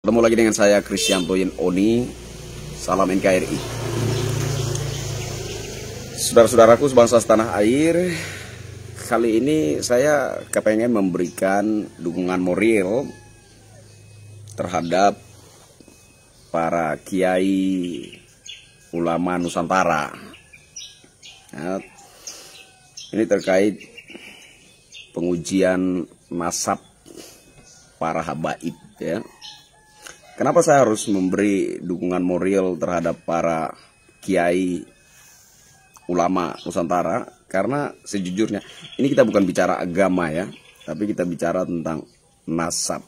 Ketemu lagi dengan saya Krisyanto Yen Oni. Salam NKRI. Saudara-saudaraku sebangsa setanah air, kali ini saya kepengen memberikan dukungan moral terhadap para kiai ulama Nusantara. Nah, ini terkait pengujian nasab para habaib, ya. Kenapa saya harus memberi dukungan moral terhadap para kiai ulama Nusantara? Karena sejujurnya ini kita bukan bicara agama, ya, tapi kita bicara tentang nasab.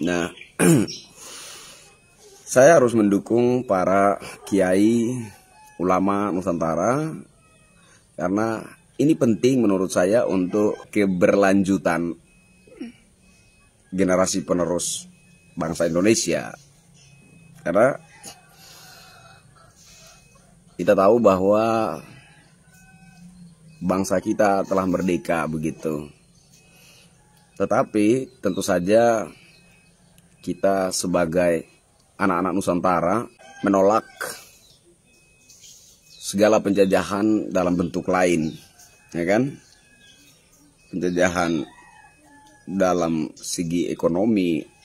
Nah, saya harus mendukung para kiai ulama Nusantara karena ini penting menurut saya untuk keberlanjutan generasi penerus bangsa Indonesia. Karena kita tahu bahwa bangsa kita telah merdeka begitu. Tetapi tentu saja kita sebagai anak-anak Nusantara menolak segala penjajahan dalam bentuk lain, ya kan? Penjajahan dalam segi ekonomi,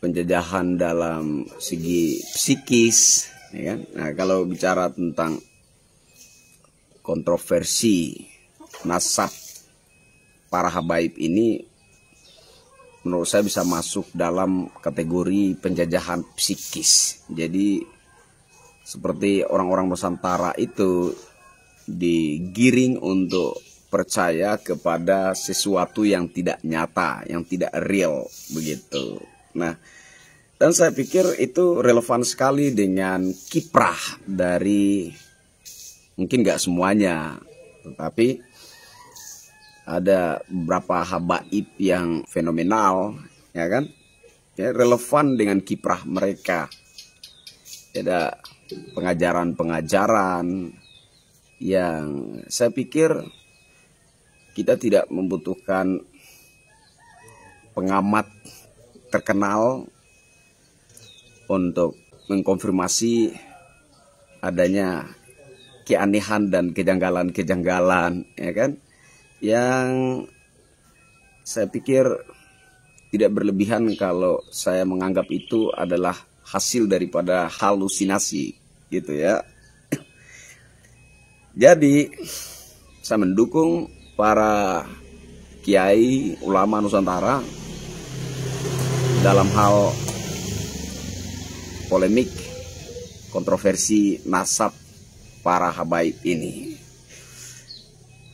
penjajahan dalam segi psikis, ya kan? Nah, kalau bicara tentang kontroversi nasab para habaib ini, menurut saya bisa masuk dalam kategori penjajahan psikis. Jadi seperti orang-orang Nusantara itu digiring untuk percaya kepada sesuatu yang tidak nyata, yang tidak real begitu. Nah, dan saya pikir itu relevan sekali dengan kiprah dari, mungkin nggak semuanya, tetapi ada beberapa habaib yang fenomenal, ya kan? Ya, relevan dengan kiprah mereka. Ada pengajaran-pengajaran yang saya pikir kita tidak membutuhkan pengamat terkenal untuk mengkonfirmasi adanya keanehan dan kejanggalan-kejanggalan, ya kan? Yang saya pikir tidak berlebihan kalau saya menganggap itu adalah hasil daripada halusinasi, gitu ya. Jadi saya mendukung para kiai ulama Nusantara dalam hal polemik kontroversi nasab para habaib ini.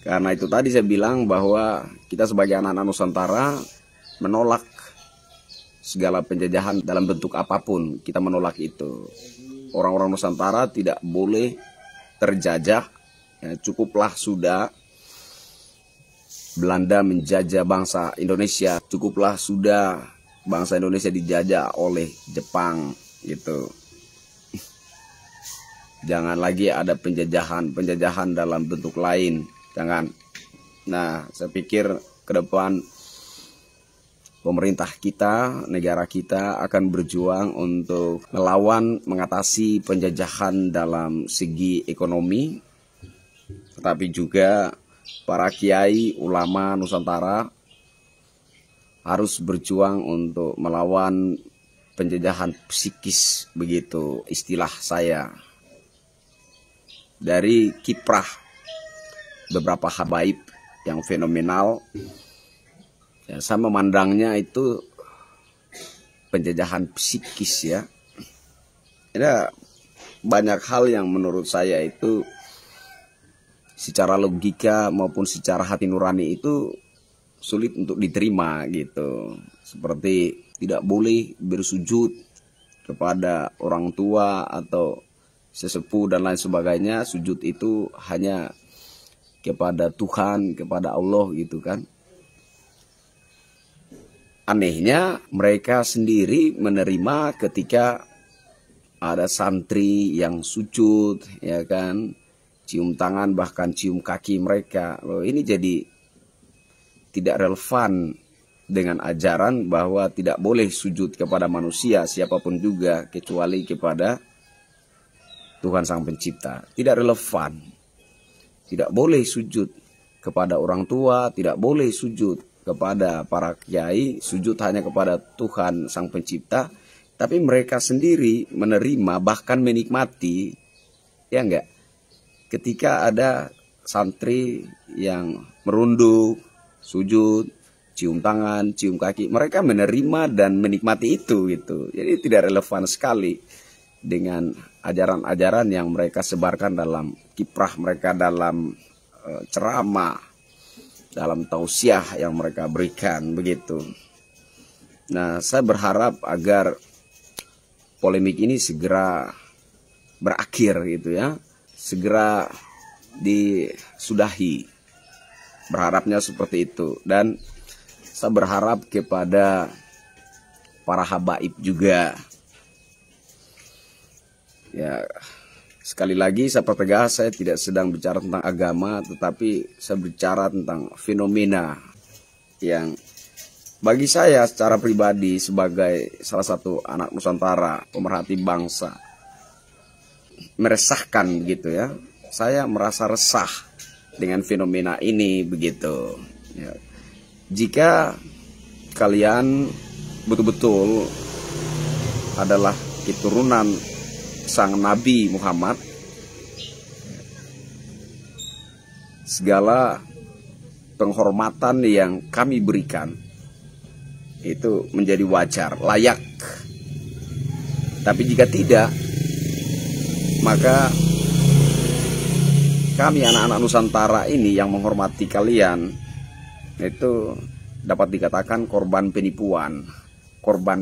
Karena itu tadi saya bilang bahwa kita sebagai anak-anak Nusantara menolak segala penjajahan dalam bentuk apapun. Kita menolak itu. Orang-orang Nusantara tidak boleh terjajah, ya, cukuplah sudah Belanda menjajah bangsa Indonesia, cukuplah sudah bangsa Indonesia dijajah oleh Jepang, gitu. Jangan lagi ada penjajahan dalam bentuk lain, jangan. Nah, saya pikir ke depan pemerintah kita, negara kita akan berjuang untuk melawan, mengatasi penjajahan dalam segi ekonomi, tetapi juga para kiai ulama Nusantara harus berjuang untuk melawan penjajahan psikis, begitu istilah saya. Dari kiprah beberapa habaib yang fenomenal, ya, saya memandangnya itu penjajahan psikis, ya. Ada banyak hal yang menurut saya itu secara logika maupun secara hati nurani itu sulit untuk diterima, gitu. Seperti tidak boleh bersujud kepada orang tua atau sesepuh dan lain sebagainya. Sujud itu hanya kepada Tuhan, kepada Allah, gitu kan. Anehnya mereka sendiri menerima ketika ada santri yang sujud, ya kan, cium tangan bahkan cium kaki mereka. Loh, ini jadi tidak relevan dengan ajaran bahwa tidak boleh sujud kepada manusia siapapun juga kecuali kepada Tuhan Sang Pencipta. Tidak relevan. Tidak boleh sujud kepada orang tua, tidak boleh sujud kepada para kiai, sujud hanya kepada Tuhan Sang Pencipta. Tapi mereka sendiri menerima, bahkan menikmati, ya enggak, ketika ada santri yang merunduk, sujud, cium tangan, cium kaki, mereka menerima dan menikmati itu gitu. Jadi tidak relevan sekali dengan ajaran-ajaran yang mereka sebarkan dalam kiprah mereka, dalam ceramah, dalam tausiah yang mereka berikan begitu. Nah, saya berharap agar polemik ini segera berakhir gitu ya, segera disudahi. Berharapnya seperti itu. Dan saya berharap kepada para habaib juga. Ya, sekali lagi saya pertegas, saya tidak sedang bicara tentang agama, tetapi saya bicara tentang fenomena yang bagi saya secara pribadi sebagai salah satu anak Nusantara, pemerhati bangsa, meresahkan begitu ya. Saya merasa resah dengan fenomena ini begitu. Ya. Jika kalian betul-betul adalah keturunan Sang Nabi Muhammad, segala penghormatan yang kami berikan itu menjadi wajar, layak. Tapi jika tidak, maka kami anak-anak Nusantara ini yang menghormati kalian itu dapat dikatakan korban penipuan, korban